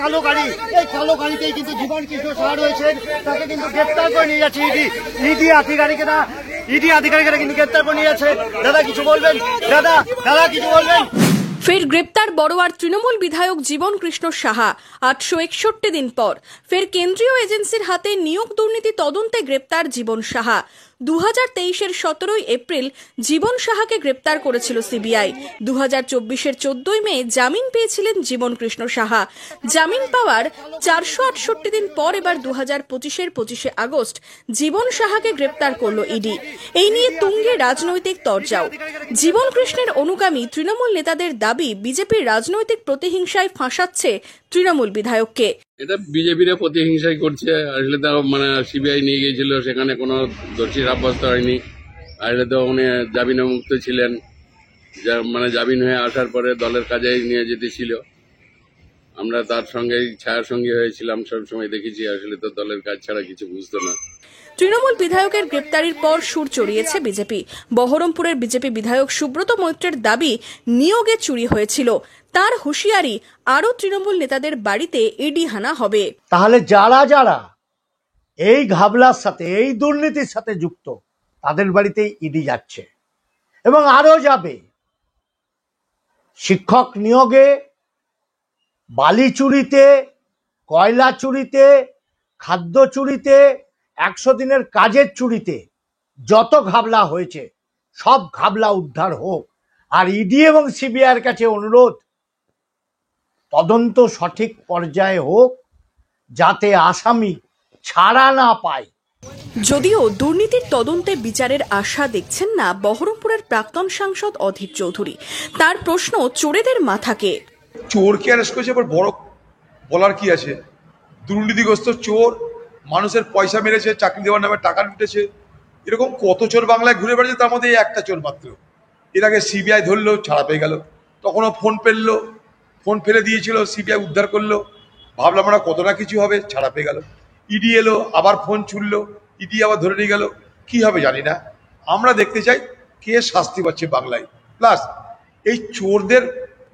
কালো গাড়ি, এই কালো গাড়িতেই কিন্তু জীবন কৃষ্ণ সাহা রয়েছেন, তাকে কিন্তু গ্রেপ্তার করে নিয়ে যাচ্ছে ইডি আধিকারিকেরা কিন্তু গ্রেপ্তার করে নিয়ে যাচ্ছে। দাদা কিছু বলবেন? দাদা কিছু বলবেন? ফের গ্রেপ্তার বড়োয়ার তৃণমূল বিধায়ক জীবন কৃষ্ণ সাহা 861 দিন পর। ফের কেন্দ্রীয় এজেন্সির হাতে নিয়োগ দুর্নীতি তদন্তে গ্রেপ্তার জীবন সাহা। 2023-এর 17 এপ্রিল জীবন সাহাকে গ্রেপ্তার করেছিল সিবিআই। 2024-এর 14 মে জামিন পেয়েছিলেন জীবন কৃষ্ণ সাহা। জামিন পাওয়ার 468 দিন পর এবার 2025-এর 25শে আগস্ট জীবন সাহাকে গ্রেপ্তার করল ইডি। এই নিয়ে তুঙ্গে রাজনৈতিক তরজাও। জীবন কৃষ্ণের অনুগামী তৃণমূল নেতাদের দাবি বিজেপির রাজনৈতিক প্রতিহিংসায় ফাঁসাচ্ছে তৃণমূল বিধায়ককে। এটা বিজেপির প্রতিহিংসাই করছে। আসলে তো মানে সিবিআই নিয়ে গিয়েছিল, সেখানে কোনো দোষী সাব্যস্ত হয়নি। আসলে তো উনি জামিনে মুক্ত ছিলেন, মানে জামিন হয়ে আসার পরে দলের কাজে নিয়ে যেতেছিল। আমরা তার সঙ্গে ছায়ার সঙ্গী হয়েছিলাম, সবসময় দেখেছি। আসলে তো দলের কাজ ছাড়া কিছু বুঝতো না। তৃণমূল বিধায়কের গ্রেপ্তারির পর সুর চড়িয়েছে বিজেপি। বহরমপুরের বিজেপি বিধায়ক সুব্রত মৈত্রের দাবি নিয়োগে চুরি হয়েছিল। তার হুঁশিয়ারি, আরও তৃণমূল নেতাদের বাড়িতে ইডি হানা হবে। তাহলে যারা এই ঘাবলার সাথে, এই দুর্নীতির সাথে যুক্ত, তাদের বাড়িতেই ইডি যাচ্ছে এবং আরো যাবে। শিক্ষক নিয়োগে, বালি চুরিতে, কয়লা চুরিতে, খাদ্য চুরিতে, 100 দিনের কাজের চুরিতে যত ঘাবলা হয়েছে সব ঘাবলা উদ্ধার হোক। আর ইডি এবং সিবিআইয়ের কাছে অনুরোধ, তদন্ত সঠিক পর্যায়ে হোক, যাতে আসামি ছাড়া না পায়। যদিও দুর্নীতির তদন্তে বিচারের আশা দেখছেন না বহরমপুরের প্রাক্তন সাংসদ অধীর চৌধুরী। তার প্রশ্ন, চোরেদের মাথাকে। চোরকে অ্যারেস্ট করেছে, আবার বড় বলার কি আছে? দুর্নীতিগ্রস্ত চোর, মানুষের পয়সা মেরেছে, চাকরি দেওয়ার নামে টাকা লুটেছে, এরকম কত চোর বাংলায় ঘুরে বেড়াচ্ছে। তার মধ্যে একটা চোর মাত্র। এর আগে সিবিআই ধরলো, ছাড়া পেয়ে গেল। তখনও ফোন ফেলে দিয়েছিল, সিবিআই উদ্ধার করলো। ভাবলাম আমরা কত না কিছু হবে, ছাড়া পেয়ে গেল। ইডি এলো, আবার ফোন ছুড়লো, ইডি আবার ধরে নিয়ে গেল। কি হবে জানি না। আমরা দেখতে চাই কে শাস্তি পাচ্ছে বাংলায়। প্লাস এই চোরদের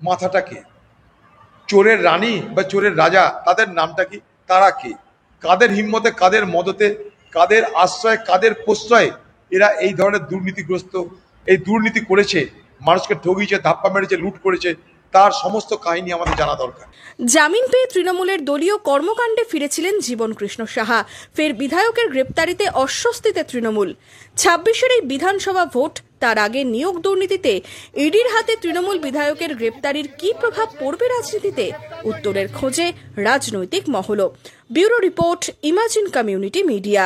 মাথাটা কে? চোরের রানী বা চোরের রাজা, তাদের নামটা কি? তারা কে? কাদের হিম্মতে, কাদের মদতে, কাদের আশ্রয়, কাদের প্রশ্রয়ে এরা এই ধরনের দুর্নীতিগ্রস্ত, এই দুর্নীতি করেছে, মানুষকে ঠগিয়েছে, ধাপ্পা মেরেছে, লুট করেছে, তার সমস্ত কাহিনী আমাদের জানা দরকার। জামিন পেয়ে তৃণমূলের দলীয় কর্মকাণ্ডে ফিরেছিলেন জীবন কৃষ্ণ সাহা। ফের বিধায়কের গ্রেপ্তারিতে অস্বস্তিতে তৃণমূল। 26-এর এই বিধানসভা ভোট, তার আগে নিয়োগ দুর্নীতিতে ইডির হাতে তৃণমূল বিধায়কের গ্রেপ্তারির কি প্রভাব পড়বে রাজনীতিতে? উত্তরের খোঁজে রাজনৈতিক মহল। Bureau report, imagine community media.